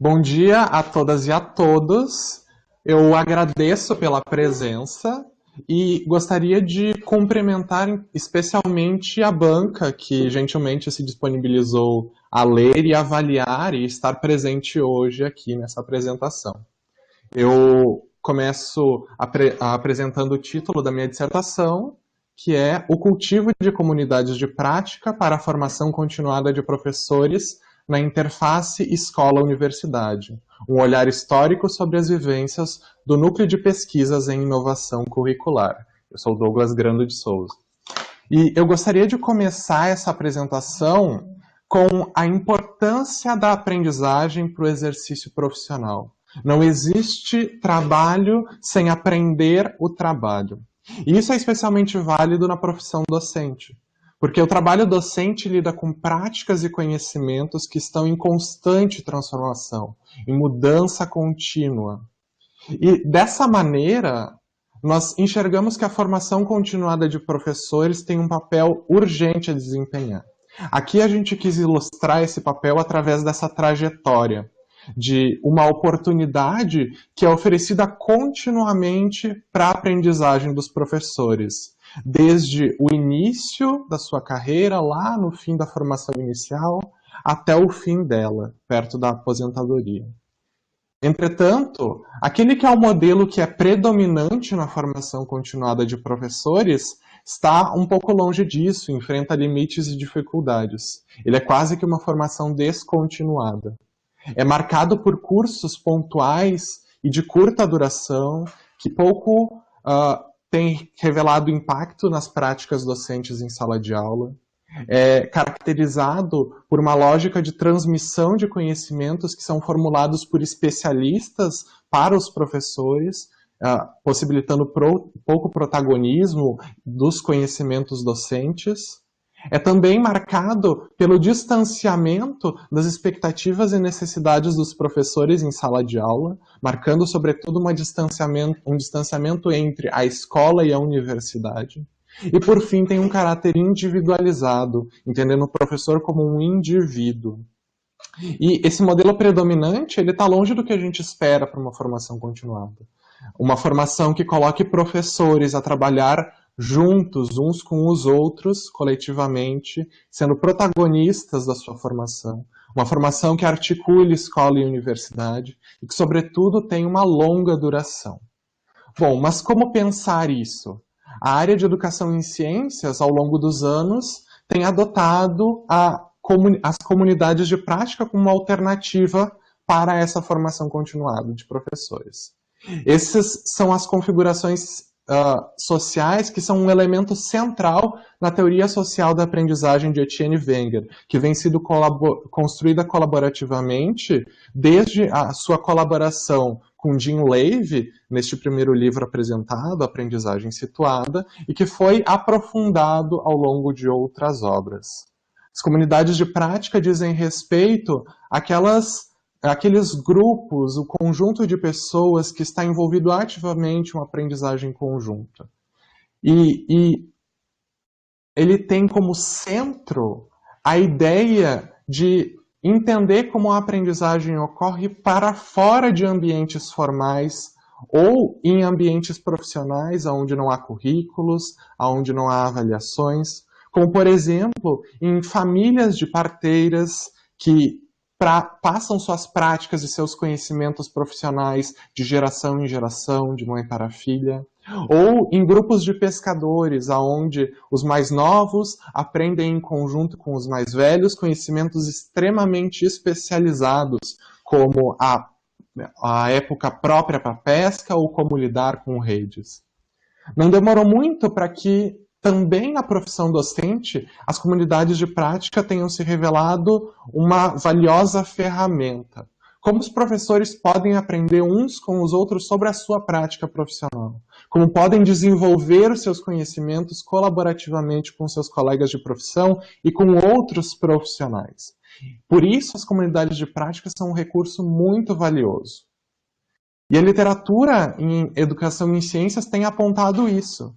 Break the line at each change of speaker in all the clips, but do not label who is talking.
Bom dia a todas e a todos. Eu agradeço pela presença e gostaria de cumprimentar especialmente a banca que gentilmente se disponibilizou a ler e avaliar e estar presente hoje aqui nessa apresentação. Eu começo apresentando o título da minha dissertação, que é O cultivo de comunidades de prática para a formação continuada de professores na interface escola-universidade, um olhar histórico sobre as vivências do Núcleo de Pesquisas em Inovação Curricular. Eu sou Douglas Grando de Souza. E eu gostaria de começar essa apresentação com a importância da aprendizagem para o exercício profissional. Não existe trabalho sem aprender o trabalho. E isso é especialmente válido na profissão docente, porque o trabalho docente lida com práticas e conhecimentos que estão em constante transformação, em mudança contínua. E dessa maneira, nós enxergamos que a formação continuada de professores tem um papel urgente a desempenhar. Aqui a gente quis ilustrar esse papel através dessa trajetória de uma oportunidade que é oferecida continuamente para a aprendizagem dos professores, desde o início da sua carreira, lá no fim da formação inicial, até o fim dela, perto da aposentadoria. Entretanto, aquele que é o modelo que é predominante na formação continuada de professores está um pouco longe disso, enfrenta limites e dificuldades. Ele é quase que uma formação descontinuada. É marcado por cursos pontuais e de curta duração, que pouco têm revelado impacto nas práticas docentes em sala de aula. É caracterizado por uma lógica de transmissão de conhecimentos que são formulados por especialistas para os professores, possibilitando pouco protagonismo dos conhecimentos docentes. É também marcado pelo distanciamento das expectativas e necessidades dos professores em sala de aula, marcando, sobretudo, um distanciamento entre a escola e a universidade. E, por fim, tem um caráter individualizado, entendendo o professor como um indivíduo. E esse modelo predominante, ele está longe do que a gente espera para uma formação continuada. Uma formação que coloque professores a trabalhar juntos, uns com os outros, coletivamente, sendo protagonistas da sua formação. Uma formação que articule escola e universidade e que, sobretudo, tenha uma longa duração. Bom, mas como pensar isso? A área de educação em ciências, ao longo dos anos, tem adotado as comunidades de prática como uma alternativa para essa formação continuada de professores. Essas são as configurações sociais que são um elemento central na teoria social da aprendizagem de Etienne Wenger, que vem sido construída colaborativamente desde a sua colaboração com Jim Levy, neste primeiro livro apresentado, Aprendizagem Situada, e que foi aprofundado ao longo de outras obras. As comunidades de prática dizem respeito àqueles grupos, o conjunto de pessoas que está envolvido ativamente em uma aprendizagem conjunta. E ele tem como centro a ideia de entender como a aprendizagem ocorre para fora de ambientes formais ou em ambientes profissionais, onde não há currículos, onde não há avaliações, como, por exemplo, em famílias de parteiras que passam suas práticas e seus conhecimentos profissionais de geração em geração, de mãe para filha, ou em grupos de pescadores, onde os mais novos aprendem em conjunto com os mais velhos conhecimentos extremamente especializados, como a época própria para a pesca ou como lidar com redes. Não demorou muito para que também na profissão docente, as comunidades de prática tenham se revelado uma valiosa ferramenta. Como os professores podem aprender uns com os outros sobre a sua prática profissional. Como podem desenvolver os seus conhecimentos colaborativamente com seus colegas de profissão e com outros profissionais. Por isso, as comunidades de prática são um recurso muito valioso. E a literatura em educação em ciências tem apontado isso.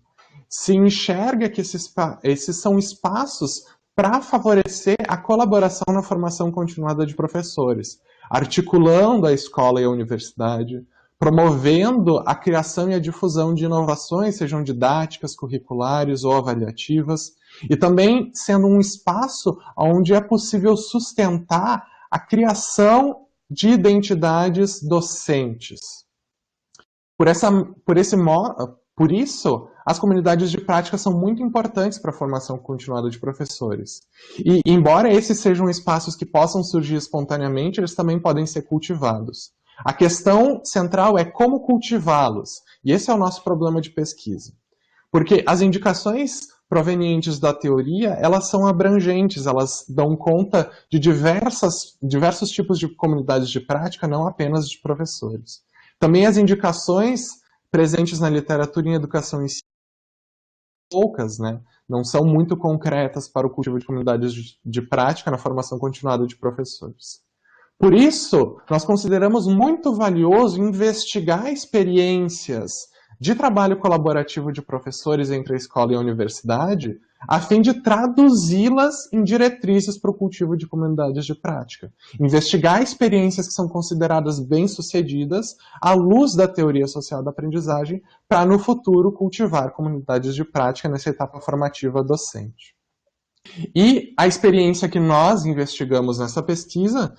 Se enxerga que esses são espaços para favorecer a colaboração na formação continuada de professores, articulando a escola e a universidade, promovendo a criação e a difusão de inovações, sejam didáticas, curriculares ou avaliativas, e também sendo um espaço onde é possível sustentar a criação de identidades docentes. Por isso, as comunidades de prática são muito importantes para a formação continuada de professores. E, embora esses sejam espaços que possam surgir espontaneamente, eles também podem ser cultivados. A questão central é como cultivá-los, e esse é o nosso problema de pesquisa. Porque as indicações provenientes da teoria, elas são abrangentes, elas dão conta de diversos tipos de comunidades de prática, não apenas de professores. Também as indicações presentes na literatura em educação em si, poucas, né? Não são muito concretas para o cultivo de comunidades de prática na formação continuada de professores. Por isso, nós consideramos muito valioso investigar experiências de trabalho colaborativo de professores entre a escola e a universidade, a fim de traduzi-las em diretrizes para o cultivo de comunidades de prática. Investigar experiências que são consideradas bem-sucedidas à luz da teoria social da aprendizagem, para no futuro cultivar comunidades de prática nessa etapa formativa docente. E a experiência que nós investigamos nessa pesquisa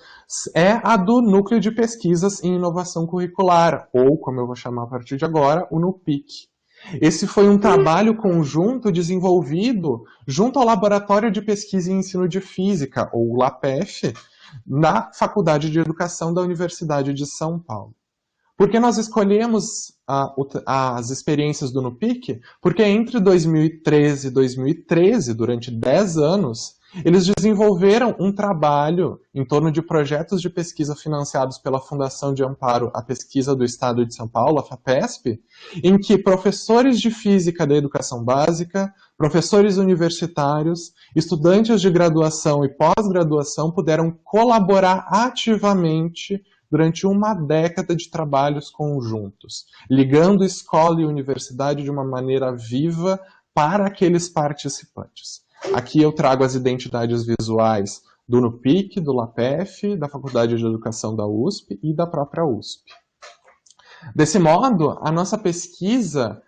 é a do Núcleo de Pesquisas em Inovação Curricular, ou, como eu vou chamar a partir de agora, o NUPIC. Esse foi um trabalho conjunto desenvolvido junto ao Laboratório de Pesquisa e Ensino de Física, ou LAPEF, na Faculdade de Educação da Universidade de São Paulo. Por que nós escolhemos as experiências do NUPIC? Porque entre 2013 e 2013, durante 10 anos, eles desenvolveram um trabalho em torno de projetos de pesquisa financiados pela Fundação de Amparo à Pesquisa do Estado de São Paulo, a FAPESP, em que professores de física da educação básica, professores universitários, estudantes de graduação e pós-graduação puderam colaborar ativamente durante uma década de trabalhos conjuntos, ligando escola e universidade de uma maneira viva para aqueles participantes. Aqui eu trago as identidades visuais do NUPIC, do LAPEF, da Faculdade de Educação da USP e da própria USP. Desse modo, a nossa pesquisa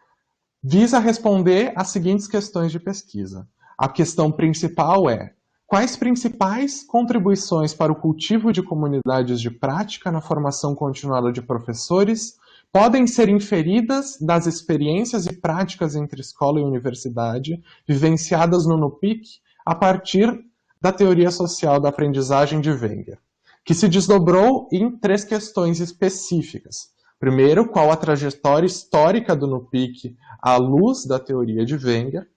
visa responder às seguintes questões de pesquisa. A questão principal é: quais principais contribuições para o cultivo de comunidades de prática na formação continuada de professores podem ser inferidas das experiências e práticas entre escola e universidade vivenciadas no NUPIC a partir da teoria social da aprendizagem de Wenger, que se desdobrou em 3 questões específicas. Primeiro, qual a trajetória histórica do NUPIC à luz da teoria de Wenger?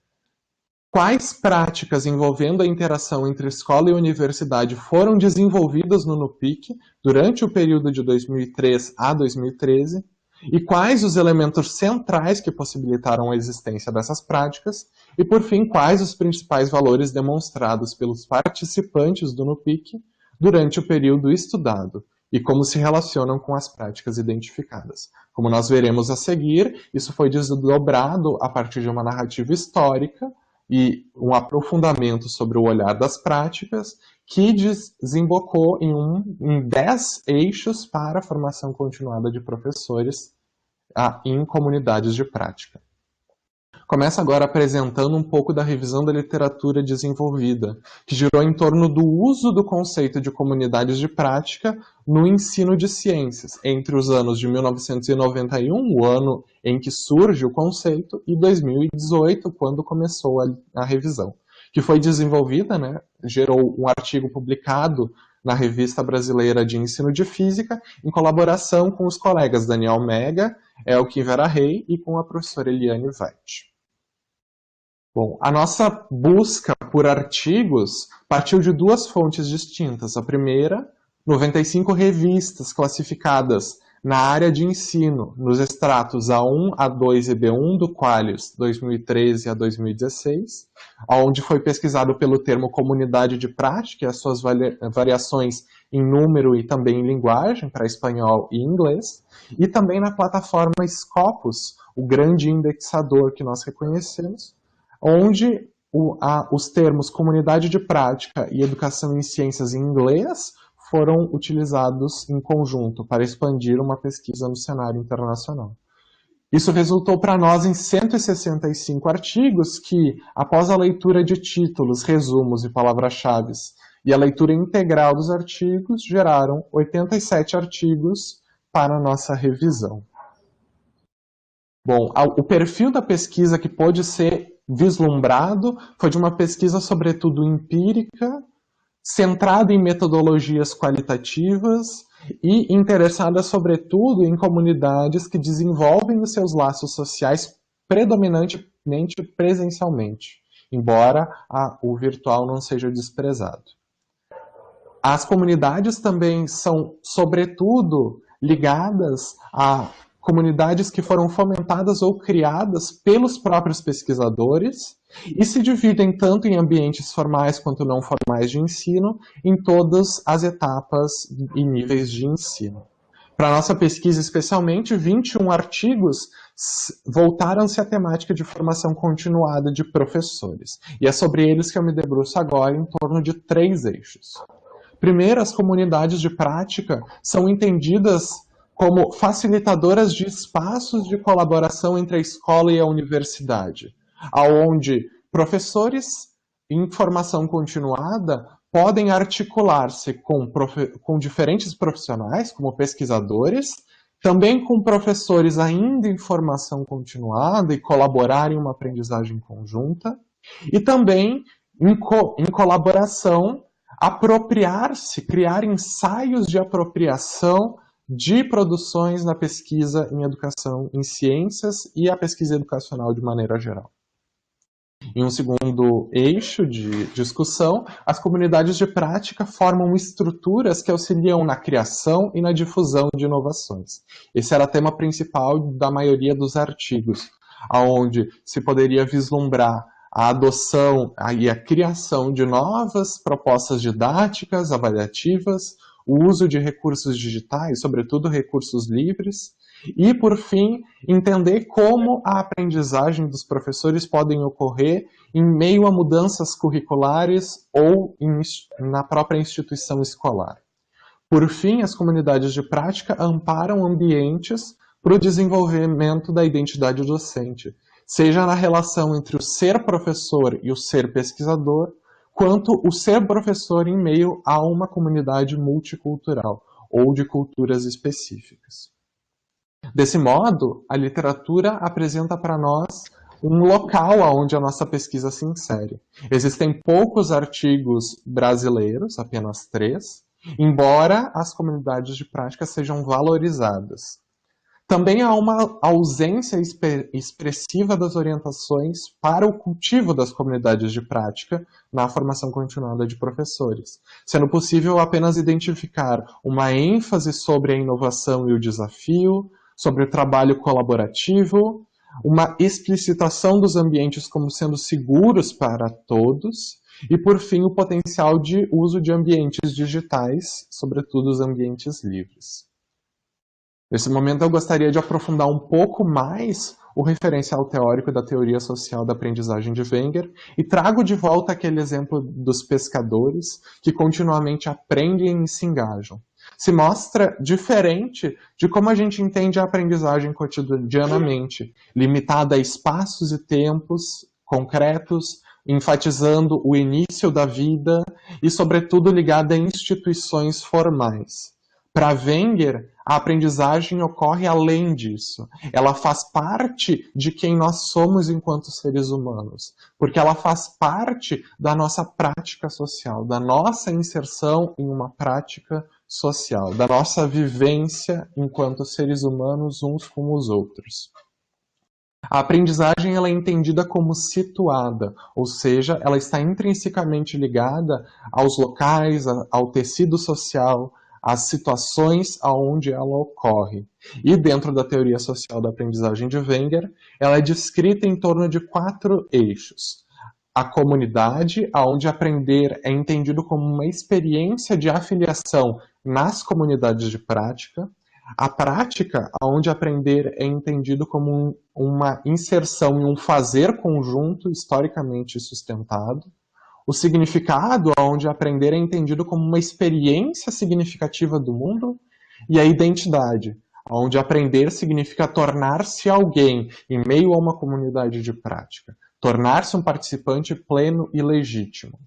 Quais práticas envolvendo a interação entre escola e universidade foram desenvolvidas no NUPIC durante o período de 2003 a 2013? E quais os elementos centrais que possibilitaram a existência dessas práticas? E, por fim, quais os principais valores demonstrados pelos participantes do NUPIC durante o período estudado? E como se relacionam com as práticas identificadas. Como nós veremos a seguir, isso foi desdobrado a partir de uma narrativa histórica e um aprofundamento sobre o olhar das práticas, que desembocou em 10 eixos para a formação continuada de professores em comunidades de prática. Começo agora apresentando um pouco da revisão da literatura desenvolvida, que girou em torno do uso do conceito de comunidades de prática no ensino de ciências, entre os anos de 1991, o ano em que surge o conceito, e 2018, quando começou a revisão, que foi desenvolvida, né, gerou um artigo publicado na Revista Brasileira de Ensino de Física, em colaboração com os colegas Daniel Mega, Elkin Vera Rey e com a professora Eliane Veit. Bom, a nossa busca por artigos partiu de 2 fontes distintas. A primeira, 95 revistas classificadas na área de ensino, nos extratos A1, A2 e B1 do Qualis 2013 a 2016, onde foi pesquisado pelo termo comunidade de prática e as suas variações em número e também em linguagem, para espanhol e inglês, e também na plataforma Scopus, o grande indexador que nós reconhecemos, onde os termos comunidade de prática e educação em ciências em inglês foram utilizados em conjunto para expandir uma pesquisa no cenário internacional. Isso resultou para nós em 165 artigos que, após a leitura de títulos, resumos e palavras-chave e a leitura integral dos artigos, geraram 87 artigos para a nossa revisão. Bom, o perfil da pesquisa que pôde ser vislumbrado foi de uma pesquisa, sobretudo, empírica, centrada em metodologias qualitativas e interessada, sobretudo, em comunidades que desenvolvem os seus laços sociais predominantemente presencialmente, embora o virtual não seja desprezado. As comunidades também são, sobretudo, ligadas a comunidades que foram fomentadas ou criadas pelos próprios pesquisadores e se dividem tanto em ambientes formais quanto não formais de ensino em todas as etapas e níveis de ensino. Para a nossa pesquisa, especialmente, 21 artigos voltaram-se à temática de formação continuada de professores. E é sobre eles que eu me debruço agora em torno de 3 eixos. Primeiro, as comunidades de prática são entendidas como facilitadoras de espaços de colaboração entre a escola e a universidade, onde professores em formação continuada podem articular-se com diferentes profissionais, como pesquisadores, também com professores ainda em formação continuada e colaborar em uma aprendizagem conjunta, e também em colaboração apropriar-se, criar ensaios de apropriação de produções na pesquisa em educação em ciências e a pesquisa educacional de maneira geral. Em um segundo eixo de discussão, as comunidades de prática formam estruturas que auxiliam na criação e na difusão de inovações. Esse era o tema principal da maioria dos artigos, onde se poderia vislumbrar a adoção e a criação de novas propostas didáticas, avaliativas, o uso de recursos digitais, sobretudo recursos livres, e, por fim, entender como a aprendizagem dos professores podem ocorrer em meio a mudanças curriculares ou na própria instituição escolar. Por fim, as comunidades de prática amparam ambientes para o desenvolvimento da identidade docente, seja na relação entre o ser professor e o ser pesquisador, quanto o ser professor em meio a uma comunidade multicultural ou de culturas específicas. Desse modo, a literatura apresenta para nós um local onde a nossa pesquisa se insere. Existem poucos artigos brasileiros, apenas 3, embora as comunidades de prática sejam valorizadas. Também há uma ausência expressiva das orientações para o cultivo das comunidades de prática na formação continuada de professores, sendo possível apenas identificar uma ênfase sobre a inovação e o desafio, sobre o trabalho colaborativo, uma explicitação dos ambientes como sendo seguros para todos, e, por fim, o potencial de uso de ambientes digitais, sobretudo os ambientes livres. Nesse momento, eu gostaria de aprofundar um pouco mais o referencial teórico da teoria social da aprendizagem de Wenger e trago de volta aquele exemplo dos pescadores que continuamente aprendem e se engajam. Se mostra diferente de como a gente entende a aprendizagem cotidianamente, limitada a espaços e tempos concretos, enfatizando o início da vida e, sobretudo, ligada a instituições formais. Para Wenger, a aprendizagem ocorre além disso. Ela faz parte de quem nós somos enquanto seres humanos, porque ela faz parte da nossa prática social, da nossa inserção em uma prática social, da nossa vivência enquanto seres humanos uns com os outros. A aprendizagem ela é entendida como situada, ou seja, ela está intrinsecamente ligada aos locais, ao tecido social, às situações aonde ela ocorre. E dentro da teoria social da aprendizagem de Wenger, ela é descrita em torno de 4 eixos. A comunidade, onde aprender é entendido como uma experiência de afiliação nas comunidades de prática. A prática, onde aprender é entendido como uma inserção em um fazer conjunto historicamente sustentado. O significado, onde aprender é entendido como uma experiência significativa do mundo. E a identidade, onde aprender significa tornar-se alguém em meio a uma comunidade de prática. Tornar-se um participante pleno e legítimo.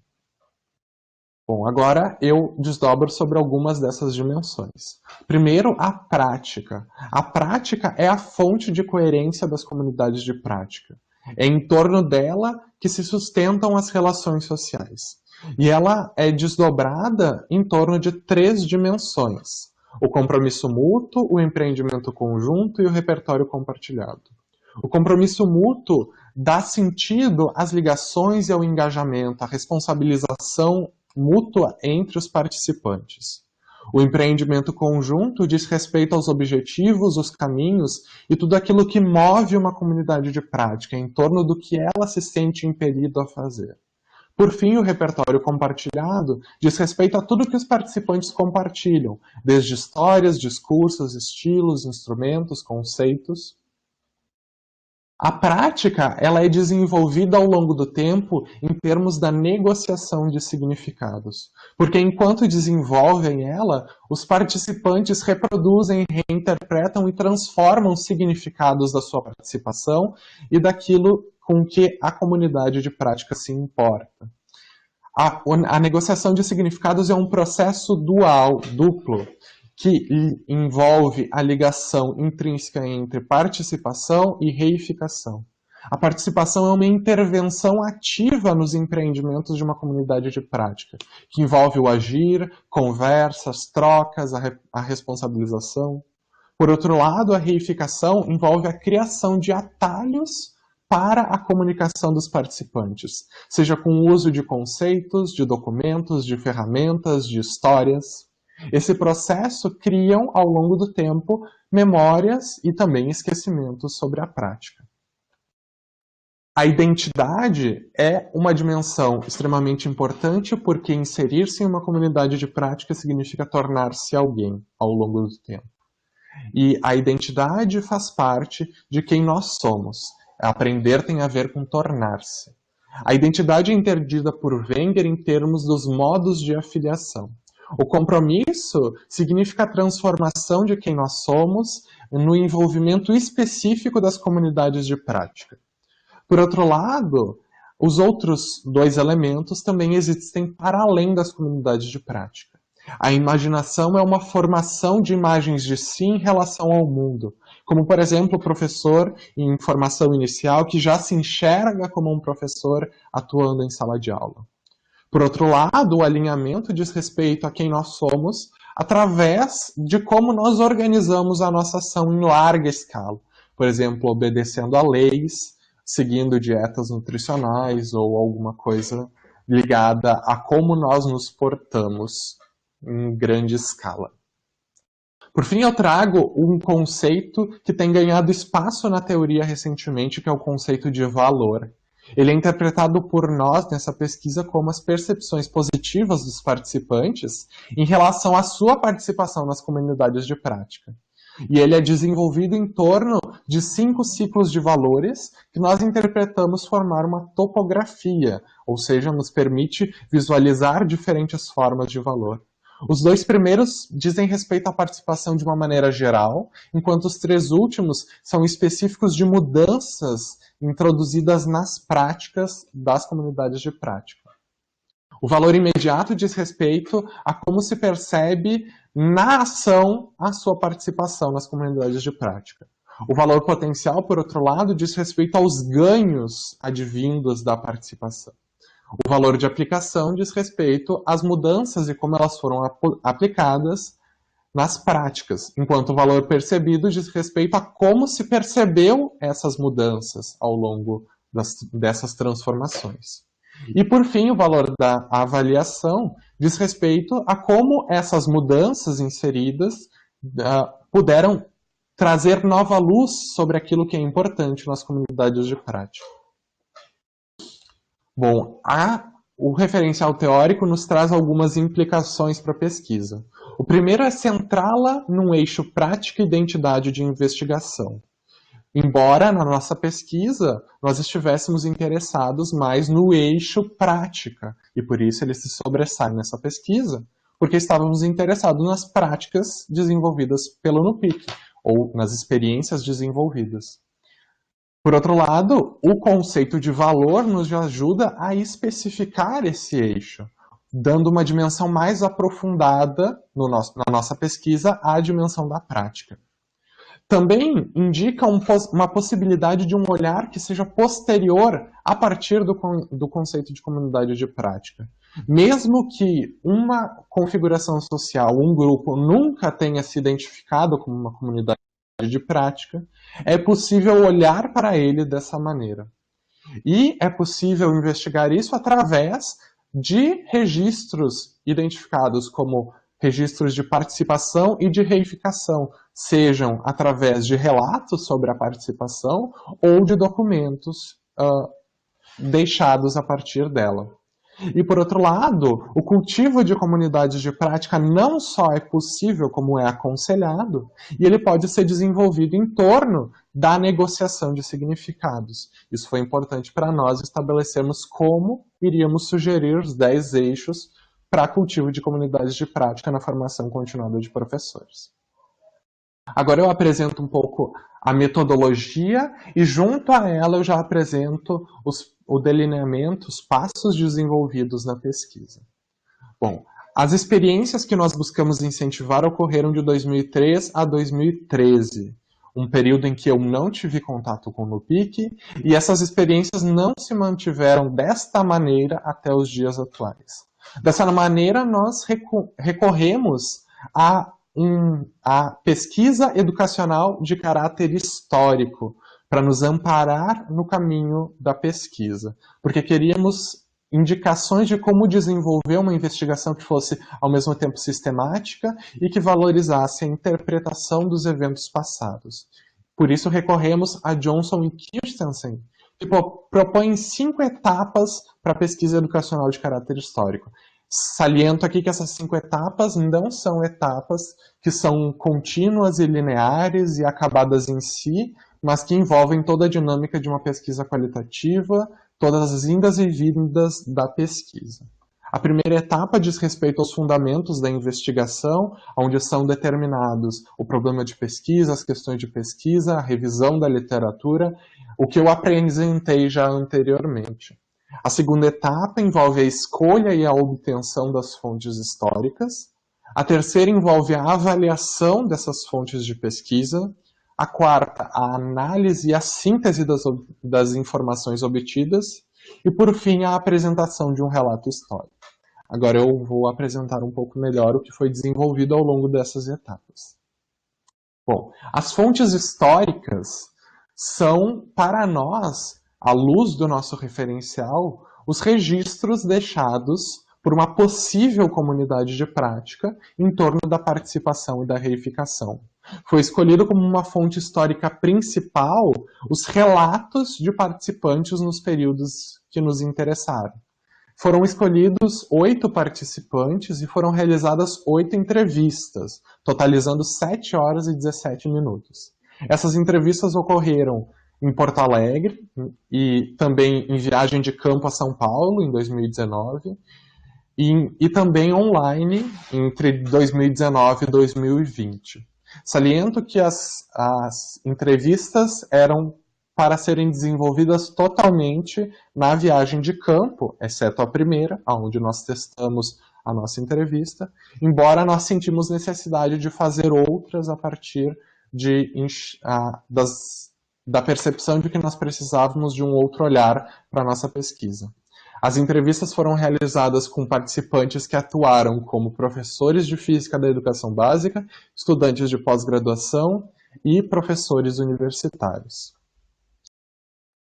Bom, agora eu desdobro sobre algumas dessas dimensões. Primeiro, a prática. A prática é a fonte de coerência das comunidades de prática. É em torno dela que se sustentam as relações sociais. E ela é desdobrada em torno de 3 dimensões: o compromisso mútuo, o empreendimento conjunto e o repertório compartilhado. O compromisso mútuo dá sentido às ligações e ao engajamento, à responsabilização mútua entre os participantes. O empreendimento conjunto diz respeito aos objetivos, os caminhos e tudo aquilo que move uma comunidade de prática em torno do que ela se sente impelido a fazer. Por fim, o repertório compartilhado diz respeito a tudo que os participantes compartilham, desde histórias, discursos, estilos, instrumentos, conceitos. A prática, ela é desenvolvida ao longo do tempo em termos da negociação de significados. Porque enquanto desenvolvem ela, os participantes reproduzem, reinterpretam e transformam significados da sua participação e daquilo com que a comunidade de prática se importa. A negociação de significados é um processo dual, duplo, que envolve a ligação intrínseca entre participação e reificação. A participação é uma intervenção ativa nos empreendimentos de uma comunidade de prática, que envolve o agir, conversas, trocas, a responsabilização. Por outro lado, a reificação envolve a criação de atalhos para a comunicação dos participantes, seja com o uso de conceitos, de documentos, de ferramentas, de histórias. Esse processo cria, ao longo do tempo, memórias e também esquecimentos sobre a prática. A identidade é uma dimensão extremamente importante porque inserir-se em uma comunidade de prática significa tornar-se alguém ao longo do tempo. E a identidade faz parte de quem nós somos. Aprender tem a ver com tornar-se. A identidade é entendida por Wenger em termos dos modos de afiliação. O compromisso significa a transformação de quem nós somos no envolvimento específico das comunidades de prática. Por outro lado, os outros 2 elementos também existem para além das comunidades de prática. A imaginação é uma formação de imagens de si em relação ao mundo, como, por exemplo, o professor em formação inicial que já se enxerga como um professor atuando em sala de aula. Por outro lado, o alinhamento diz respeito a quem nós somos através de como nós organizamos a nossa ação em larga escala. Por exemplo, obedecendo a leis, seguindo dietas nutricionais ou alguma coisa ligada a como nós nos portamos em grande escala. Por fim, eu trago um conceito que tem ganhado espaço na teoria recentemente, que é o conceito de valor. Ele é interpretado por nós nessa pesquisa como as percepções positivas dos participantes em relação à sua participação nas comunidades de prática. E ele é desenvolvido em torno de 5 ciclos de valores que nós interpretamos formar uma topografia, ou seja, nos permite visualizar diferentes formas de valor. Os 2 primeiros dizem respeito à participação de uma maneira geral, enquanto os 3 últimos são específicos de mudanças introduzidas nas práticas das comunidades de prática. O valor imediato diz respeito a como se percebe na ação a sua participação nas comunidades de prática. O valor potencial, por outro lado, diz respeito aos ganhos advindos da participação. O valor de aplicação diz respeito às mudanças e como elas foram aplicadas nas práticas, enquanto o valor percebido diz respeito a como se percebeu essas mudanças ao longo dessas transformações. E, por fim, o valor da avaliação diz respeito a como essas mudanças inseridas puderam trazer nova luz sobre aquilo que é importante nas comunidades de prática. Bom, o referencial teórico nos traz algumas implicações para a pesquisa. O primeiro é centrá-la num eixo prática e identidade de investigação. Embora na nossa pesquisa nós estivéssemos interessados mais no eixo prática, e por isso ele se sobressai nessa pesquisa, porque estávamos interessados nas práticas desenvolvidas pelo NUPIC, ou nas experiências desenvolvidas. Por outro lado, o conceito de valor nos ajuda a especificar esse eixo, dando uma dimensão mais aprofundada na nossa pesquisa à dimensão da prática. Também indica uma possibilidade de um olhar que seja posterior a partir do conceito de comunidade de prática. Mesmo que uma configuração social, um grupo, nunca tenha se identificado como uma comunidade de prática, é possível olhar para ele dessa maneira. E é possível investigar isso através de registros identificados como registros de participação e de reificação, sejam através de relatos sobre a participação ou de documentos deixados a partir dela. E, por outro lado, o cultivo de comunidades de prática não só é possível, como é aconselhado, e ele pode ser desenvolvido em torno da negociação de significados. Isso foi importante para nós estabelecermos como iríamos sugerir os 10 eixos para cultivo de comunidades de prática na formação continuada de professores. Agora eu apresento um pouco a metodologia e junto a ela eu já apresento o delineamento, os passos desenvolvidos na pesquisa. Bom, as experiências que nós buscamos incentivar ocorreram de 2003 a 2013, um período em que eu não tive contato com o NUPIC, e essas experiências não se mantiveram desta maneira até os dias atuais. Dessa maneira, nós recorremos a pesquisa educacional de caráter histórico, para nos amparar no caminho da pesquisa, porque queríamos indicações de como desenvolver uma investigação que fosse, ao mesmo tempo, sistemática e que valorizasse a interpretação dos eventos passados. Por isso, recorremos a Johnson e Kirstensen, que propõem 5 etapas para a pesquisa educacional de caráter histórico. Saliento aqui que essas 5 etapas não são etapas que são contínuas e lineares e acabadas em si, mas que envolvem toda a dinâmica de uma pesquisa qualitativa, todas as indas e vindas da pesquisa. A primeira etapa diz respeito aos fundamentos da investigação, onde são determinados o problema de pesquisa, as questões de pesquisa, a revisão da literatura, o que eu apresentei já anteriormente. A segunda etapa envolve a escolha e a obtenção das fontes históricas. A terceira envolve a avaliação dessas fontes de pesquisa. A quarta, a análise e a síntese das informações obtidas. E, por fim, a apresentação de um relato histórico. Agora eu vou apresentar um pouco melhor o que foi desenvolvido ao longo dessas etapas. Bom, as fontes históricas são, para nós, à luz do nosso referencial, os registros deixados por uma possível comunidade de prática em torno da participação e da reificação. Foi escolhido como uma fonte histórica principal os relatos de participantes nos períodos que nos interessaram. Foram escolhidos 8 participantes e foram realizadas 8 entrevistas, totalizando 7 horas e 17 minutos. Essas entrevistas ocorreram em Porto Alegre e também em viagem de campo a São Paulo, em 2019, e também online entre 2019 e 2020. Saliento que as entrevistas eram para serem desenvolvidas totalmente na viagem de campo, exceto a primeira, onde nós testamos a nossa entrevista, embora nós sentimos necessidade de fazer outras a partir da percepção de que nós precisávamos de um outro olhar para a nossa pesquisa. As entrevistas foram realizadas com participantes que atuaram como professores de física da educação básica, estudantes de pós-graduação e professores universitários.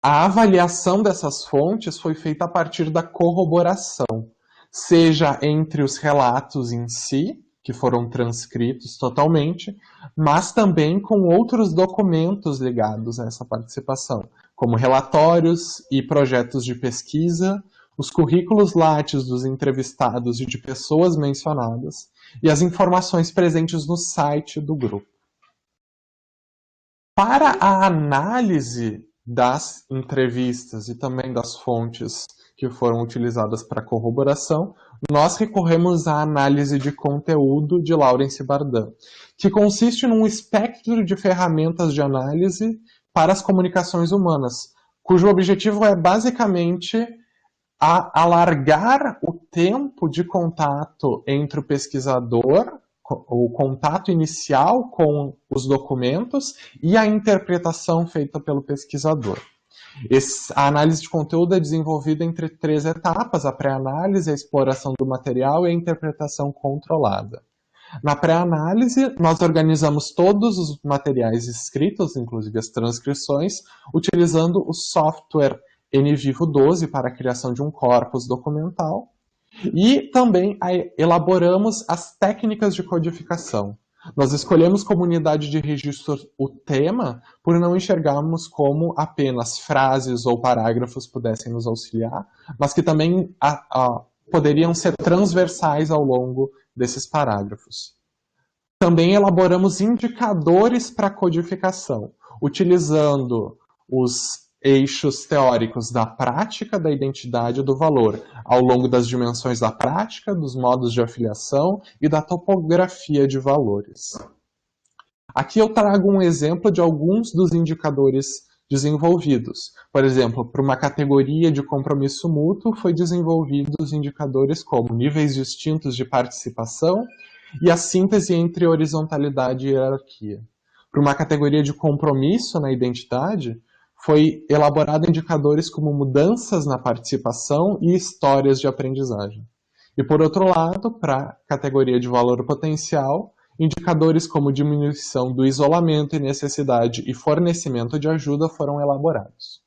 A avaliação dessas fontes foi feita a partir da corroboração, seja entre os relatos em si, que foram transcritos totalmente, mas também com outros documentos ligados a essa participação, como relatórios e projetos de pesquisa, os currículos Lattes dos entrevistados e de pessoas mencionadas, e as informações presentes no site do grupo. Para a análise das entrevistas e também das fontes que foram utilizadas para corroboração, nós recorremos à análise de conteúdo de Lawrence Bardan, que consiste num espectro de ferramentas de análise para as comunicações humanas, cujo objetivo é basicamente alargar o tempo de contato entre o pesquisador, o contato inicial com os documentos e a interpretação feita pelo pesquisador. A análise de conteúdo é desenvolvida entre 3 etapas: a pré-análise, a exploração do material e a interpretação controlada. Na pré-análise, nós organizamos todos os materiais escritos, inclusive as transcrições, utilizando o software NVivo 12 para a criação de um corpus documental, e também elaboramos as técnicas de codificação. Nós escolhemos como unidade de registro o tema por não enxergarmos como apenas frases ou parágrafos pudessem nos auxiliar, mas que também poderiam ser transversais ao longo desses parágrafos. Também elaboramos indicadores para codificação, utilizando os eixos teóricos da prática, da identidade e do valor, ao longo das dimensões da prática, dos modos de afiliação e da topografia de valores. Aqui eu trago um exemplo de alguns dos indicadores desenvolvidos. Por exemplo, para uma categoria de compromisso mútuo, foi desenvolvidos indicadores como níveis distintos de participação e a síntese entre horizontalidade e hierarquia. Para uma categoria de compromisso na identidade, foi elaborado indicadores como mudanças na participação e histórias de aprendizagem. E por outro lado, para a categoria de valor potencial, indicadores como diminuição do isolamento e necessidade e fornecimento de ajuda foram elaborados.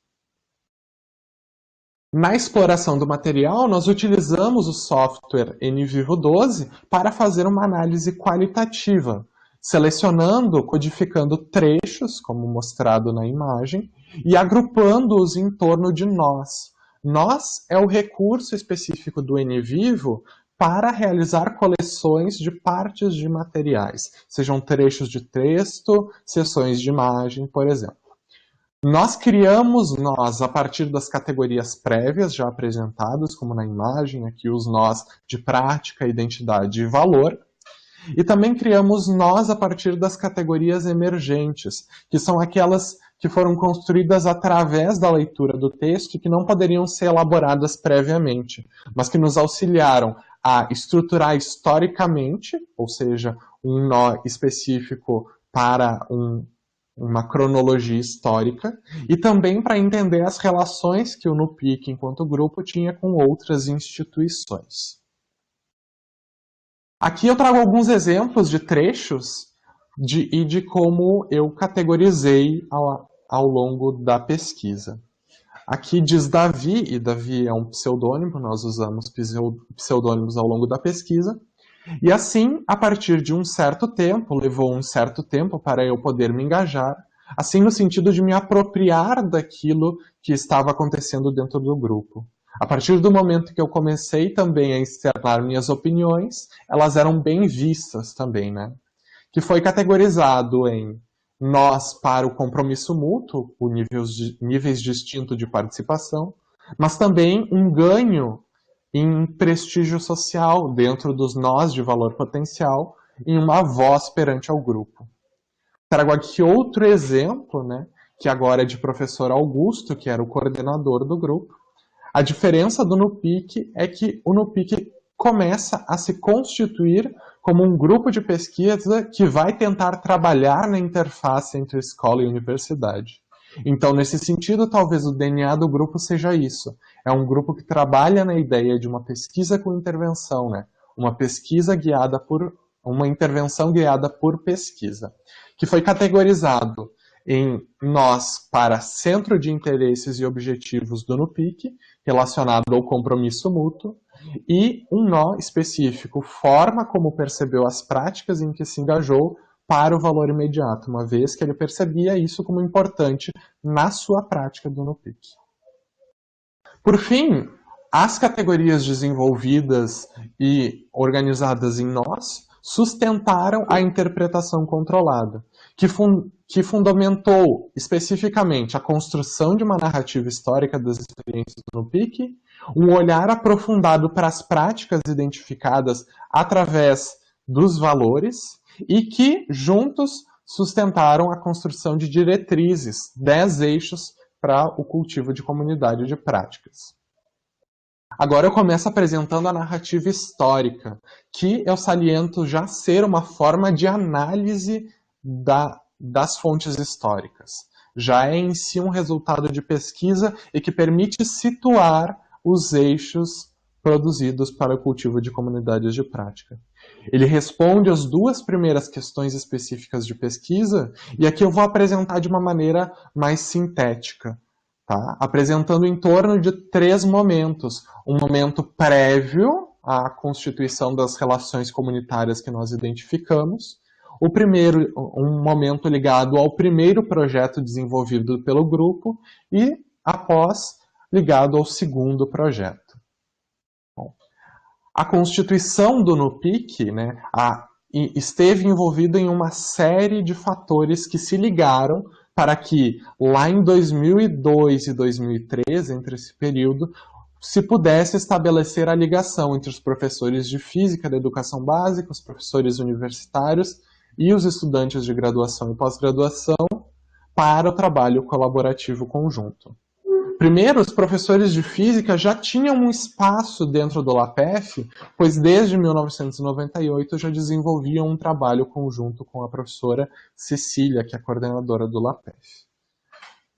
Na exploração do material, nós utilizamos o software NVivo 12 para fazer uma análise qualitativa, selecionando, codificando trechos, como mostrado na imagem, e agrupando-os em torno de nós. Nós é o recurso específico do NVivo para realizar coleções de partes de materiais, sejam trechos de texto, seções de imagem, por exemplo. Nós criamos nós a partir das categorias prévias já apresentadas, como na imagem, aqui os nós de prática, identidade e valor, e também criamos nós a partir das categorias emergentes, que são aquelas que foram construídas através da leitura do texto e que não poderiam ser elaboradas previamente, mas que nos auxiliaram a estruturar historicamente, ou seja, um nó específico para uma cronologia histórica, e também para entender as relações que o NUPIC, enquanto grupo, tinha com outras instituições. Aqui eu trago alguns exemplos de trechos e de como eu categorizei ao longo da pesquisa. Aqui diz Davi, e Davi é um pseudônimo, nós usamos pseudônimos ao longo da pesquisa, e assim, a partir de um certo tempo, levou um certo tempo para eu poder me engajar, assim no sentido de me apropriar daquilo que estava acontecendo dentro do grupo. A partir do momento que eu comecei também a externar minhas opiniões, elas eram bem vistas também, né? Que foi categorizado em nós para o compromisso mútuo, por níveis distintos de participação, mas também um ganho em prestígio social dentro dos nós de valor potencial, em uma voz perante ao grupo. Trago aqui outro exemplo, né, que agora é de professor Augusto, que era o coordenador do grupo. A diferença do NUPIC é que o NUPIC começa a se constituir como um grupo de pesquisa que vai tentar trabalhar na interface entre escola e universidade. Então, nesse sentido, talvez o DNA do grupo seja isso. É um grupo que trabalha na ideia de uma pesquisa com intervenção, né? Uma intervenção guiada por pesquisa, que foi categorizado em nós para centro de interesses e objetivos do NUPIC, relacionado ao compromisso mútuo, e um nó específico, forma como percebeu as práticas em que se engajou para o valor imediato, uma vez que ele percebia isso como importante na sua prática do NUPIC. Por fim, as categorias desenvolvidas e organizadas em nós sustentaram a interpretação controlada, que fundamentou especificamente a construção de uma narrativa histórica das experiências do NUPIC, um olhar aprofundado para as práticas identificadas através dos valores e que, juntos, sustentaram a construção de diretrizes, 10 eixos para o cultivo de comunidade de práticas. Agora eu começo apresentando a narrativa histórica, que eu saliento já ser uma forma de análise das fontes históricas. Já é em si um resultado de pesquisa e que permite situar os eixos produzidos para o cultivo de comunidades de prática. Ele responde às duas primeiras questões específicas de pesquisa, e aqui eu vou apresentar de uma maneira mais sintética, tá? Apresentando em torno de 3 momentos. Um momento prévio à constituição das relações comunitárias que nós identificamos, o primeiro, um momento ligado ao primeiro projeto desenvolvido pelo grupo e, após, ligado ao segundo projeto. Bom, a constituição do NUPIC, né, esteve envolvida em uma série de fatores que se ligaram para que, lá em 2002 e 2013, entre esse período, se pudesse estabelecer a ligação entre os professores de física da educação básica, os professores universitários e os estudantes de graduação e pós-graduação para o trabalho colaborativo conjunto. Primeiro, os professores de física já tinham um espaço dentro do LAPEF, pois desde 1998 já desenvolviam um trabalho conjunto com a professora Cecília, que é a coordenadora do LAPEF.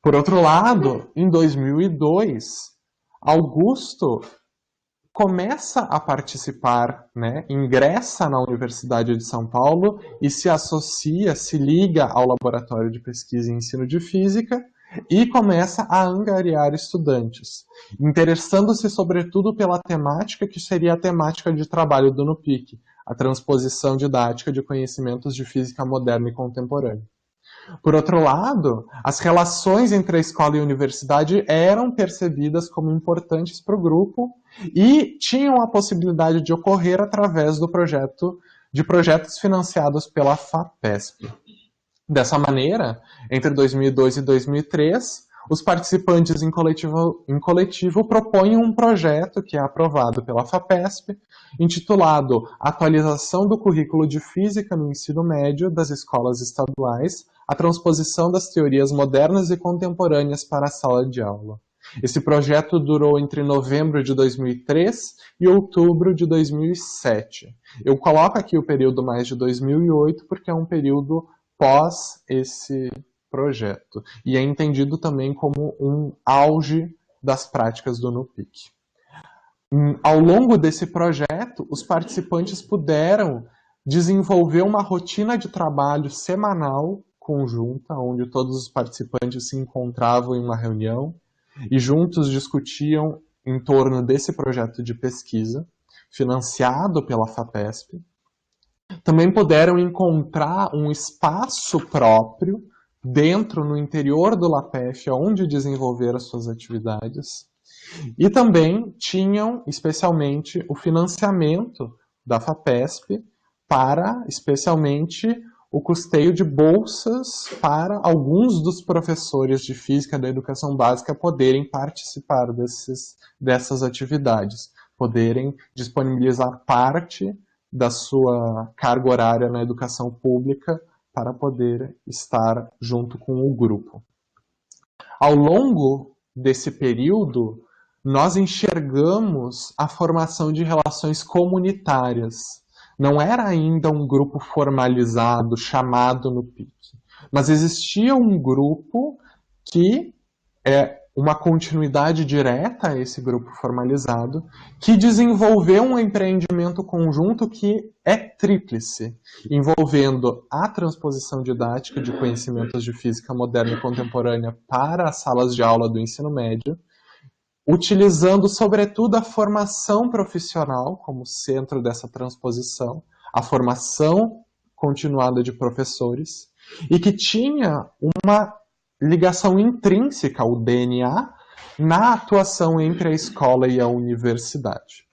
Por outro lado, em 2002, Augusto começa a participar, né, ingressa na Universidade de São Paulo e se associa, se liga ao Laboratório de Pesquisa e Ensino de Física e começa a angariar estudantes, interessando-se sobretudo pela temática que seria a temática de trabalho do NUPIC, a transposição didática de conhecimentos de física moderna e contemporânea. Por outro lado, as relações entre a escola e a universidade eram percebidas como importantes para o grupo e tinham a possibilidade de ocorrer através de projetos financiados pela FAPESP. Dessa maneira, entre 2002 e 2003, os participantes em coletivo propõem um projeto que é aprovado pela FAPESP, intitulado Atualização do Currículo de Física no Ensino Médio das Escolas Estaduais, a transposição das teorias modernas e contemporâneas para a sala de aula. Esse projeto durou entre novembro de 2003 e outubro de 2007. Eu coloco aqui o período mais de 2008 porque é um período pós esse projeto. E é entendido também como um auge das práticas do NUPIC. Ao longo desse projeto, os participantes puderam desenvolver uma rotina de trabalho semanal conjunta, onde todos os participantes se encontravam em uma reunião e juntos discutiam em torno desse projeto de pesquisa, financiado pela FAPESP. Também puderam encontrar um espaço próprio dentro, no interior do LAPEF, onde desenvolver as suas atividades. E também tinham, especialmente, o financiamento da FAPESP para, especialmente, o custeio de bolsas para alguns dos professores de física da educação básica poderem participar dessas atividades, poderem disponibilizar parte da sua carga horária na educação pública para poder estar junto com o grupo. Ao longo desse período, nós enxergamos a formação de relações comunitárias. Não era ainda um grupo formalizado, chamado NUPIC, mas existia um grupo que é uma continuidade direta a esse grupo formalizado, que desenvolveu um empreendimento conjunto que é tríplice, envolvendo a transposição didática de conhecimentos de física moderna e contemporânea para as salas de aula do ensino médio, utilizando, sobretudo, a formação profissional como centro dessa transposição, a formação continuada de professores, e que tinha uma ligação intrínseca, o DNA, na atuação entre a escola e a universidade.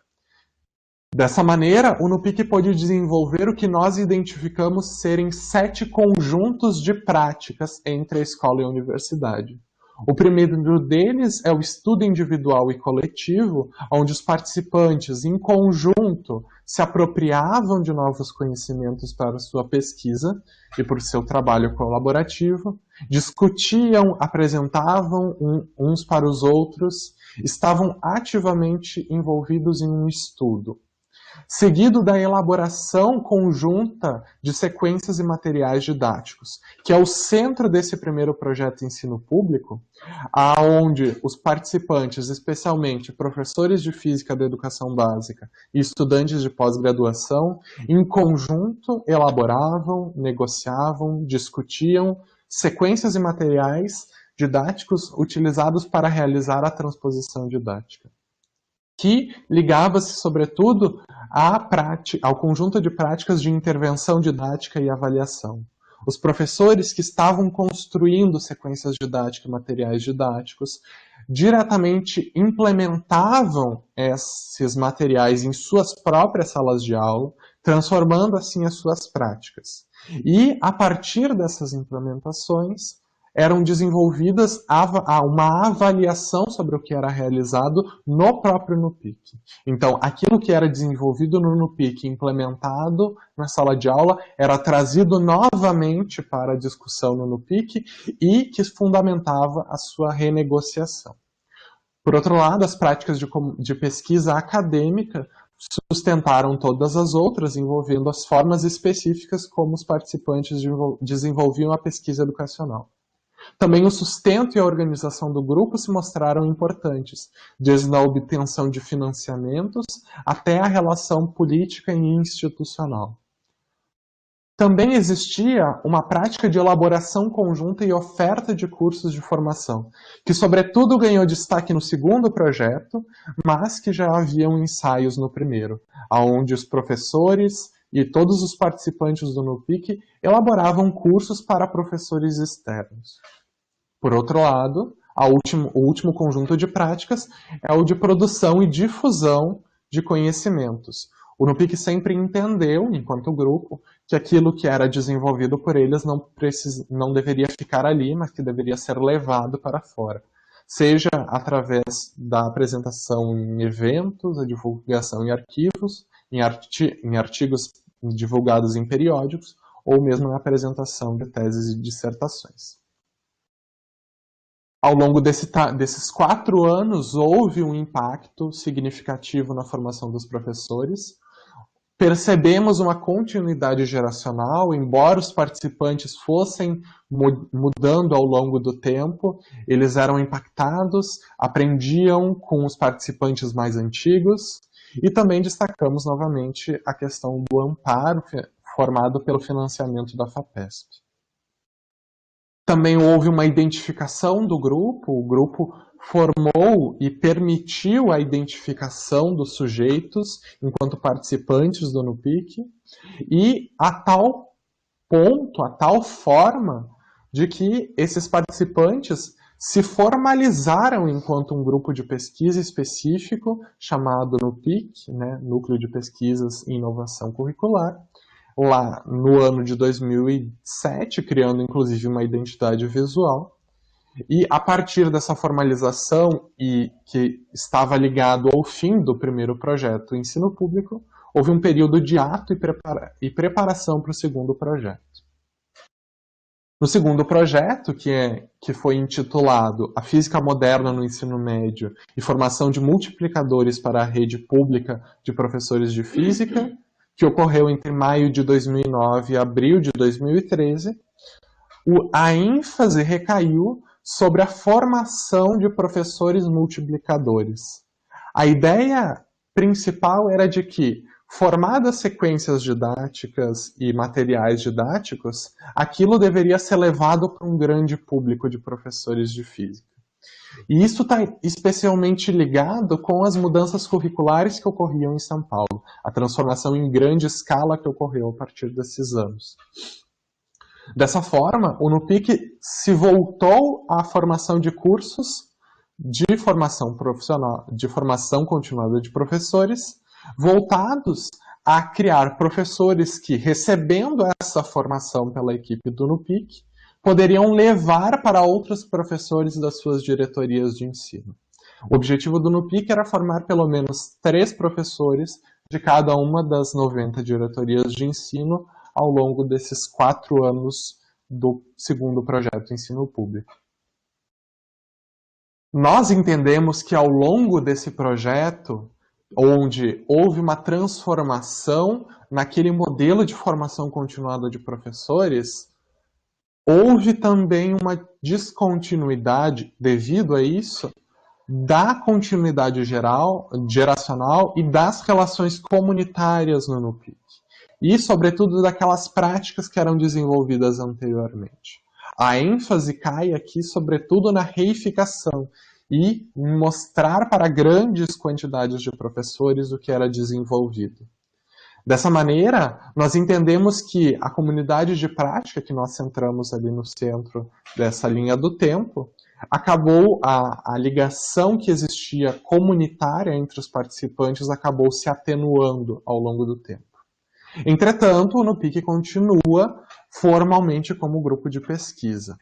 Dessa maneira, o NUPIC pôde desenvolver o que nós identificamos serem 7 conjuntos de práticas entre a escola e a universidade. O primeiro deles é o estudo individual e coletivo, onde os participantes, em conjunto, se apropriavam de novos conhecimentos para sua pesquisa e por seu trabalho colaborativo, discutiam, apresentavam uns para os outros, estavam ativamente envolvidos em um estudo. Seguido da elaboração conjunta de sequências e materiais didáticos, que é o centro desse primeiro projeto de ensino público, aonde os participantes, especialmente professores de física da educação básica e estudantes de pós-graduação, em conjunto elaboravam, negociavam, discutiam sequências e materiais didáticos utilizados para realizar a transposição didática, que ligava-se, sobretudo, ao conjunto de práticas de intervenção didática e avaliação. Os professores que estavam construindo sequências didáticas e materiais didáticos diretamente implementavam esses materiais em suas próprias salas de aula, transformando assim as suas práticas. E, a partir dessas implementações, eram desenvolvidas uma avaliação sobre o que era realizado no próprio NUPIC. Então, aquilo que era desenvolvido no NUPIC, implementado na sala de aula, era trazido novamente para a discussão no NUPIC e que fundamentava a sua renegociação. Por outro lado, as práticas de pesquisa acadêmica sustentaram todas as outras, envolvendo as formas específicas como os participantes desenvolviam a pesquisa educacional. Também o sustento e a organização do grupo se mostraram importantes, desde a obtenção de financiamentos até a relação política e institucional. Também existia uma prática de elaboração conjunta e oferta de cursos de formação, que sobretudo ganhou destaque no segundo projeto, mas que já haviam ensaios no primeiro, onde os professores e todos os participantes do NUPIC elaboravam cursos para professores externos. Por outro lado, o último conjunto de práticas é o de produção e difusão de conhecimentos. O NUPIC sempre entendeu, enquanto grupo, que aquilo que era desenvolvido por eles não deveria ficar ali, mas que deveria ser levado para fora. Seja através da apresentação em eventos, a divulgação em arquivos, em artigos divulgados em periódicos, ou mesmo na apresentação de teses e dissertações. Ao longo desses 4 anos, houve um impacto significativo na formação dos professores. Percebemos uma continuidade geracional, embora os participantes fossem mudando ao longo do tempo, eles eram impactados, aprendiam com os participantes mais antigos, e também destacamos novamente a questão do amparo formado pelo financiamento da FAPESP. Também houve uma identificação do grupo, o grupo formou e permitiu a identificação dos sujeitos enquanto participantes do NUPIC, e a tal ponto, a tal forma de que esses participantes se formalizaram enquanto um grupo de pesquisa específico chamado NUPIC, né, Núcleo de Pesquisas e Inovação Curricular, lá no ano de 2007, criando inclusive uma identidade visual. E a partir dessa formalização, e que estava ligado ao fim do primeiro projeto Ensino Público, houve um período de ato e preparação para o segundo projeto. No segundo projeto, que foi intitulado A Física Moderna no Ensino Médio e Formação de Multiplicadores para a Rede Pública de Professores de Física, que ocorreu entre maio de 2009 e abril de 2013, a ênfase recaiu sobre a formação de professores multiplicadores. A ideia principal era de que, formadas sequências didáticas e materiais didáticos, aquilo deveria ser levado para um grande público de professores de física. E isso está especialmente ligado com as mudanças curriculares que ocorriam em São Paulo, a transformação em grande escala que ocorreu a partir desses anos. Dessa forma, o NUPIC se voltou à formação de cursos de formação profissional, de formação continuada de professores, voltados a criar professores que, recebendo essa formação pela equipe do NUPIC, poderiam levar para outros professores das suas diretorias de ensino. O objetivo do NUPIC era formar pelo menos 3 professores de cada uma das 90 diretorias de ensino ao longo desses 4 anos do segundo projeto de ensino público. Nós entendemos que ao longo desse projeto, onde houve uma transformação naquele modelo de formação continuada de professores, houve também uma descontinuidade, devido a isso, da continuidade geracional e das relações comunitárias no NUPIC. E, sobretudo, daquelas práticas que eram desenvolvidas anteriormente. A ênfase cai aqui, sobretudo, na reificação e mostrar para grandes quantidades de professores o que era desenvolvido. Dessa maneira, nós entendemos que a comunidade de prática, que nós centramos ali no centro dessa linha do tempo, acabou, a ligação que existia comunitária entre os participantes acabou se atenuando ao longo do tempo. Entretanto, o NUPIC continua formalmente como grupo de pesquisa.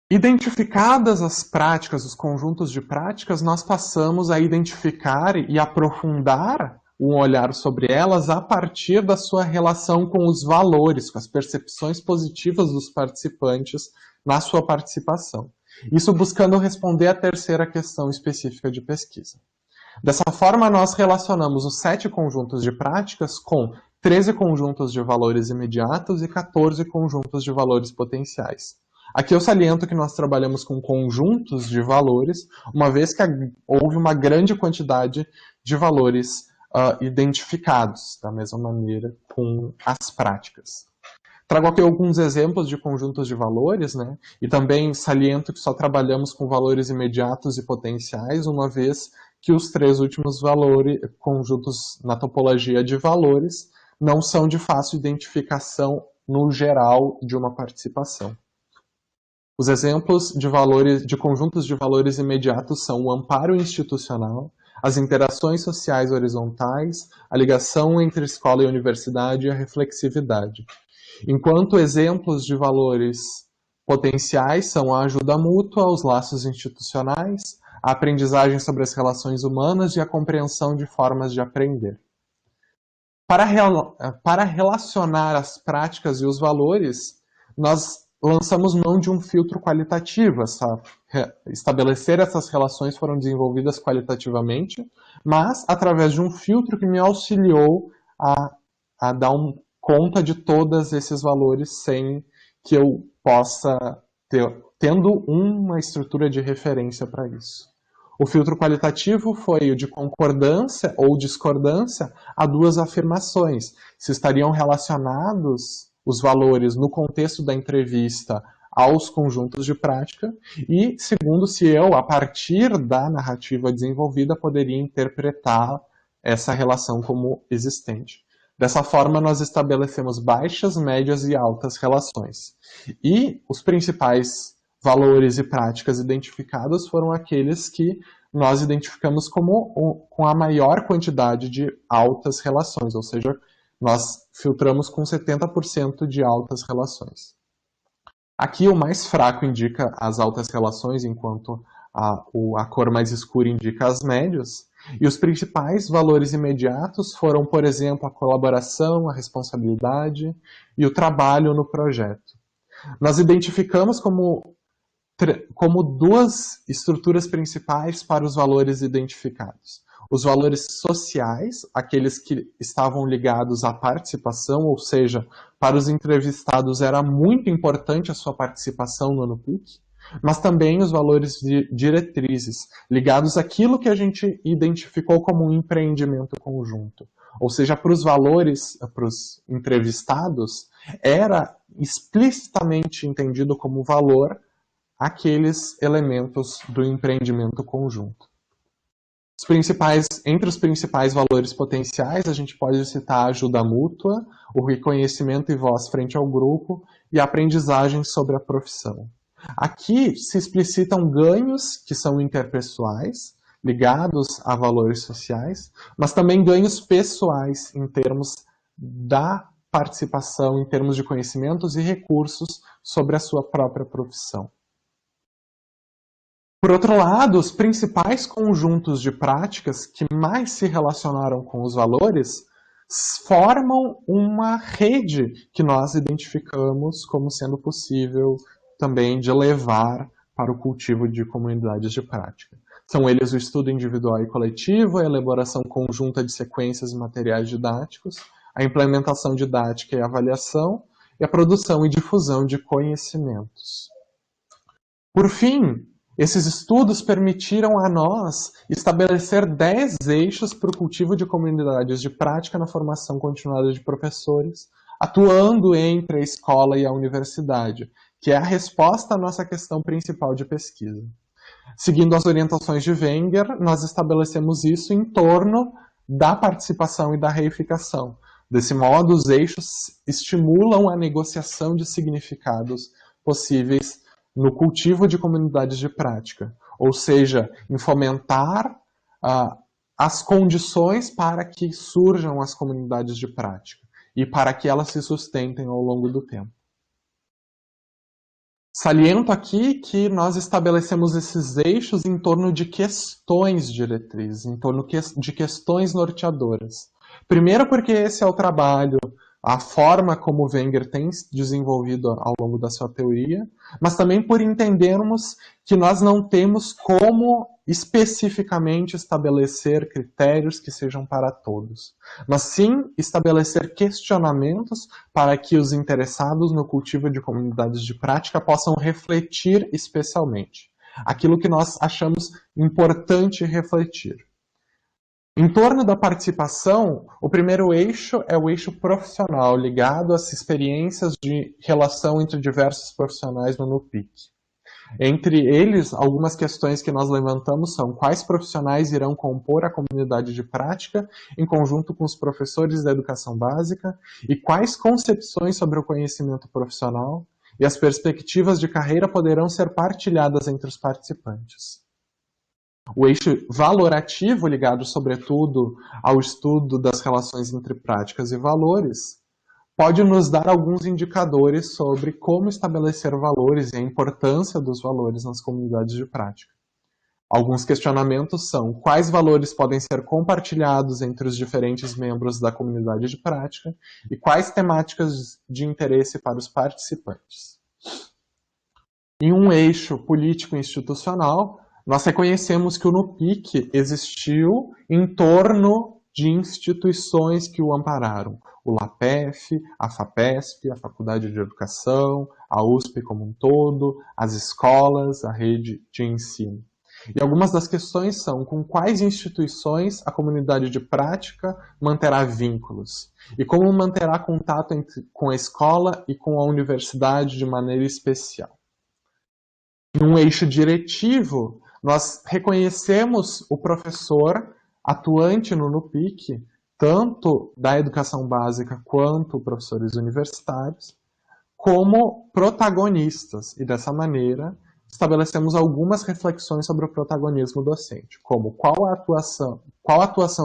Identificadas as práticas, os conjuntos de práticas, nós passamos a identificar e aprofundar um olhar sobre elas a partir da sua relação com os valores, com as percepções positivas dos participantes na sua participação. Isso buscando responder à terceira questão específica de pesquisa. Dessa forma, nós relacionamos os 7 conjuntos de práticas com 13 conjuntos de valores imediatos e 14 conjuntos de valores potenciais. Aqui eu saliento que nós trabalhamos com conjuntos de valores, uma vez que houve uma grande quantidade de valores identificados, da mesma maneira com as práticas. Trago aqui alguns exemplos de conjuntos de valores, né? E também saliento que só trabalhamos com valores imediatos e potenciais, uma vez que os 3 últimos conjuntos na topologia de valores não são de fácil identificação no geral de uma participação. Os exemplos de conjuntos de valores imediatos são o amparo institucional, as interações sociais horizontais, a ligação entre escola e universidade e a reflexividade. Enquanto exemplos de valores potenciais são a ajuda mútua, os laços institucionais, a aprendizagem sobre as relações humanas e a compreensão de formas de aprender. Para relacionar as práticas e os valores, nós lançamos mão de um filtro qualitativo. Estabelecer essas relações foram desenvolvidas qualitativamente, mas através de um filtro que me auxiliou a dar conta de todos esses valores sem que eu possa tendo uma estrutura de referência para isso. O filtro qualitativo foi o de concordância ou discordância a 2 afirmações. Se estariam relacionados os valores no contexto da entrevista aos conjuntos de prática e, segundo, se eu, a partir da narrativa desenvolvida, poderia interpretar essa relação como existente. Dessa forma, nós estabelecemos baixas, médias e altas relações. E os principais valores e práticas identificados foram aqueles que nós identificamos com a maior quantidade de altas relações, ou seja, nós filtramos com 70% de altas relações. Aqui o mais fraco indica as altas relações, enquanto a cor mais escura indica as médias. E os principais valores imediatos foram, por exemplo, a colaboração, a responsabilidade e o trabalho no projeto. Nós identificamos como 2 estruturas principais para os valores identificados. Os valores sociais, aqueles que estavam ligados à participação, ou seja, para os entrevistados era muito importante a sua participação no NUPIC, mas também os valores diretrizes, ligados àquilo que a gente identificou como um empreendimento conjunto. Ou seja, para os entrevistados, era explicitamente entendido como valor aqueles elementos do empreendimento conjunto. Entre os principais valores potenciais, a gente pode citar a ajuda mútua, o reconhecimento e voz frente ao grupo e a aprendizagem sobre a profissão. Aqui se explicitam ganhos que são interpessoais, ligados a valores sociais, mas também ganhos pessoais em termos da participação, em termos de conhecimentos e recursos sobre a sua própria profissão. Por outro lado, os principais conjuntos de práticas que mais se relacionaram com os valores formam uma rede que nós identificamos como sendo possível também de levar para o cultivo de comunidades de prática. São eles o estudo individual e coletivo, a elaboração conjunta de sequências e materiais didáticos, a implementação didática e avaliação, e a produção e difusão de conhecimentos. Por fim, esses estudos permitiram a nós estabelecer 10 eixos para o cultivo de comunidades de prática na formação continuada de professores, atuando entre a escola e a universidade, que é a resposta à nossa questão principal de pesquisa. Seguindo as orientações de Wenger, nós estabelecemos isso em torno da participação e da reificação. Desse modo, os eixos estimulam a negociação de significados possíveis no cultivo de comunidades de prática, ou seja, em fomentar as condições para que surjam as comunidades de prática e para que elas se sustentem ao longo do tempo. Saliento aqui que nós estabelecemos esses eixos em torno de questões diretrizes, em torno de questões norteadoras. Primeiro porque esse é o trabalho, a forma como Wenger tem desenvolvido ao longo da sua teoria, mas também por entendermos que nós não temos como especificamente estabelecer critérios que sejam para todos, mas sim estabelecer questionamentos para que os interessados no cultivo de comunidades de prática possam refletir especialmente aquilo que nós achamos importante refletir. Em torno da participação, o primeiro eixo é o eixo profissional, ligado às experiências de relação entre diversos profissionais no NUPIC. Entre eles, algumas questões que nós levantamos são quais profissionais irão compor a comunidade de prática em conjunto com os professores da educação básica e quais concepções sobre o conhecimento profissional e as perspectivas de carreira poderão ser partilhadas entre os participantes. O eixo valorativo, ligado sobretudo ao estudo das relações entre práticas e valores, pode nos dar alguns indicadores sobre como estabelecer valores e a importância dos valores nas comunidades de prática. Alguns questionamentos são quais valores podem ser compartilhados entre os diferentes membros da comunidade de prática e quais temáticas de interesse para os participantes. Em um eixo político-institucional, nós reconhecemos que o NUPIC existiu em torno de instituições que o ampararam. O LAPEF, a FAPESP, a Faculdade de Educação, a USP como um todo, as escolas, a rede de ensino. E algumas das questões são com quais instituições a comunidade de prática manterá vínculos e como manterá contato com a escola e com a universidade de maneira especial. Em um eixo diretivo, nós reconhecemos o professor atuante no NUPIC, tanto da educação básica quanto professores universitários, como protagonistas. E dessa maneira, estabelecemos algumas reflexões sobre o protagonismo docente, como qual atuação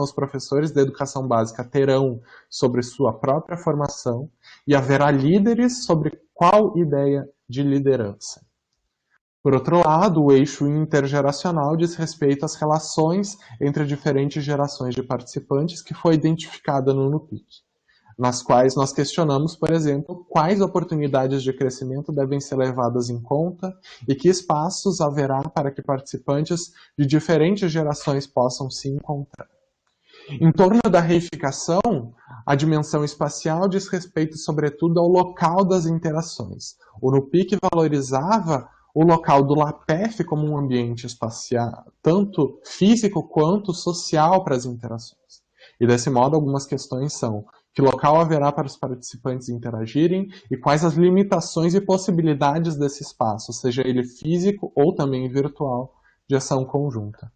os professores da educação básica terão sobre sua própria formação e haverá líderes sobre qual ideia de liderança. Por outro lado, o eixo intergeracional diz respeito às relações entre diferentes gerações de participantes que foi identificada no NUPIC, nas quais nós questionamos, por exemplo, quais oportunidades de crescimento devem ser levadas em conta e que espaços haverá para que participantes de diferentes gerações possam se encontrar. Em torno da reificação, a dimensão espacial diz respeito, sobretudo, ao local das interações. O NUPIC valorizava o local do LAPEF como um ambiente espacial, tanto físico quanto social para as interações. E desse modo, algumas questões são que local haverá para os participantes interagirem e quais as limitações e possibilidades desse espaço, seja ele físico ou também virtual, de ação conjunta.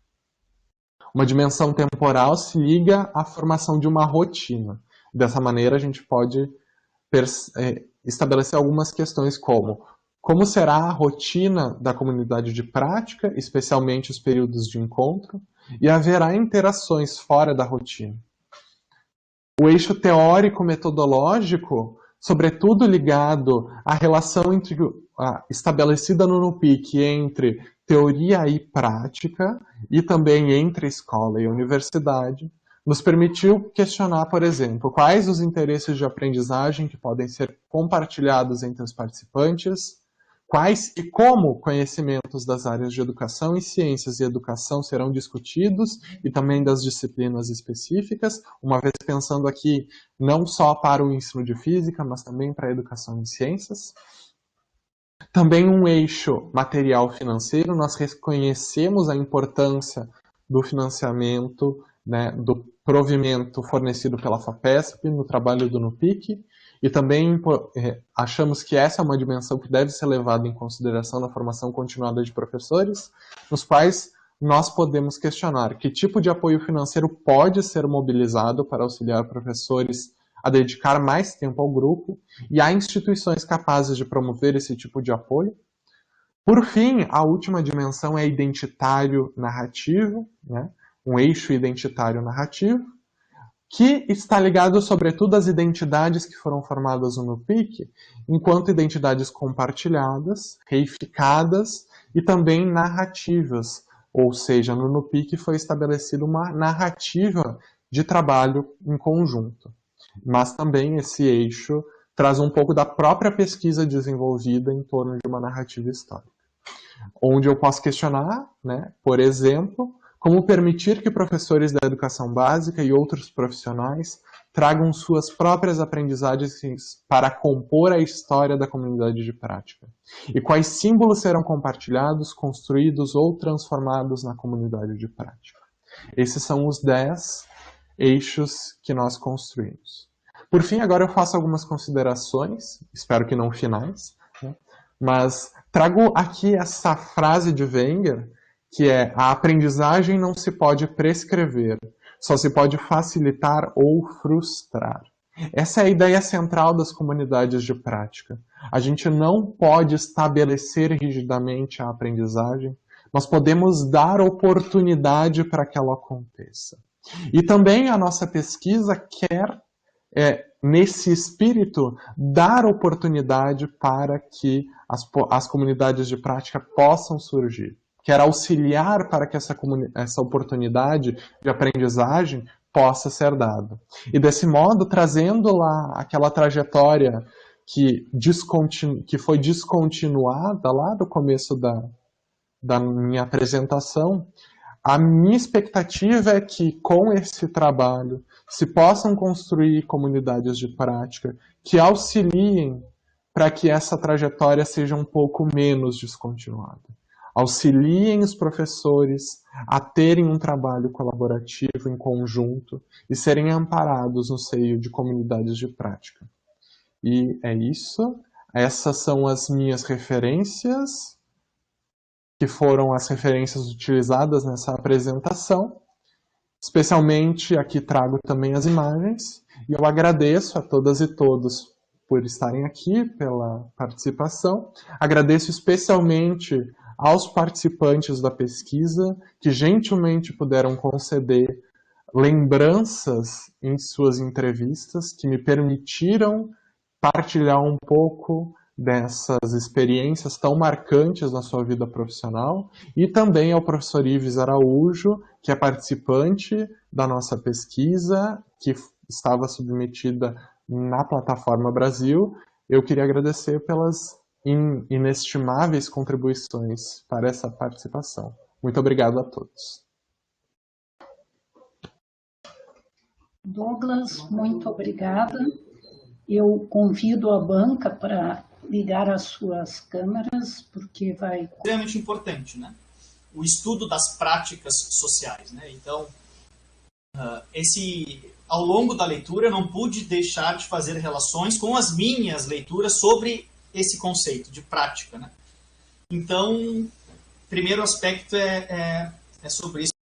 Uma dimensão temporal se liga à formação de uma rotina. Dessa maneira, a gente pode estabelecer algumas questões como será a rotina da comunidade de prática, especialmente os períodos de encontro, e haverá interações fora da rotina. O eixo teórico-metodológico, sobretudo ligado à relação estabelecida no NUPIC entre teoria e prática, e também entre escola e universidade, nos permitiu questionar, por exemplo, quais os interesses de aprendizagem que podem ser compartilhados entre os participantes, quais e como conhecimentos das áreas de educação e ciências e educação serão discutidos e também das disciplinas específicas, uma vez pensando aqui não só para o ensino de física, mas também para a educação em ciências. Também um eixo material financeiro, nós reconhecemos a importância do financiamento, né, do provimento fornecido pela FAPESP no trabalho do NUPIC, e também achamos que essa é uma dimensão que deve ser levada em consideração na formação continuada de professores, nos quais nós podemos questionar que tipo de apoio financeiro pode ser mobilizado para auxiliar professores a dedicar mais tempo ao grupo, e há instituições capazes de promover esse tipo de apoio. Por fim, a última dimensão é identitário-narrativo, né? Um eixo identitário-narrativo, que está ligado, sobretudo, às identidades que foram formadas no NUPIC, enquanto identidades compartilhadas, reificadas e também narrativas. Ou seja, no NUPIC foi estabelecida uma narrativa de trabalho em conjunto. Mas também esse eixo traz um pouco da própria pesquisa desenvolvida em torno de uma narrativa histórica. Onde eu posso questionar, né, por exemplo, como permitir que professores da educação básica e outros profissionais tragam suas próprias aprendizagens para compor a história da comunidade de prática. E quais símbolos serão compartilhados, construídos ou transformados na comunidade de prática. Esses são os 10 eixos que nós construímos. Por fim, agora eu faço algumas considerações, espero que não finais, né? Mas trago aqui essa frase de Wenger, que é: a aprendizagem não se pode prescrever, só se pode facilitar ou frustrar. Essa é a ideia central das comunidades de prática. A gente não pode estabelecer rigidamente a aprendizagem, nós podemos dar oportunidade para que ela aconteça. E também a nossa pesquisa quer, nesse espírito, dar oportunidade para que as comunidades de prática possam surgir. Quer auxiliar para que essa oportunidade de aprendizagem possa ser dada. E desse modo, trazendo lá aquela trajetória que foi descontinuada lá do começo da minha apresentação, a minha expectativa é que, com esse trabalho, se possam construir comunidades de prática que auxiliem para que essa trajetória seja um pouco menos descontinuada. Auxiliem os professores a terem um trabalho colaborativo em conjunto e serem amparados no seio de comunidades de prática. E é isso. Essas são as minhas referências, que foram as referências utilizadas nessa apresentação. Especialmente aqui trago também as imagens, e eu agradeço a todas e todos por estarem aqui, pela participação. Agradeço especialmente aos participantes da pesquisa, que gentilmente puderam conceder lembranças em suas entrevistas, que me permitiram partilhar um pouco dessas experiências tão marcantes na sua vida profissional, e também ao professor Ives Araújo, que é participante da nossa pesquisa, que estava submetida na Plataforma Brasil. Eu queria agradecer pelas inestimáveis contribuições para essa participação. Muito obrigado a todos.
Douglas, muito obrigada. Eu convido a banca para ligar as suas câmeras, porque vai...
Extremamente importante, né? O estudo das práticas sociais, né? Então, ao longo da leitura, eu não pude deixar de fazer relações com as minhas leituras sobre esse conceito de prática, né? Então, primeiro aspecto é sobre isso.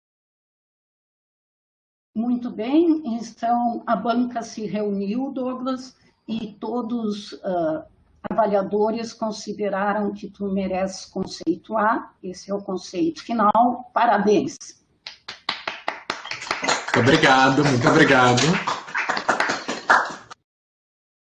Muito bem, então a banca se reuniu, Douglas, e todos avaliadores consideraram que tu mereces conceito A, esse é o conceito final, parabéns.
Obrigado, muito obrigado.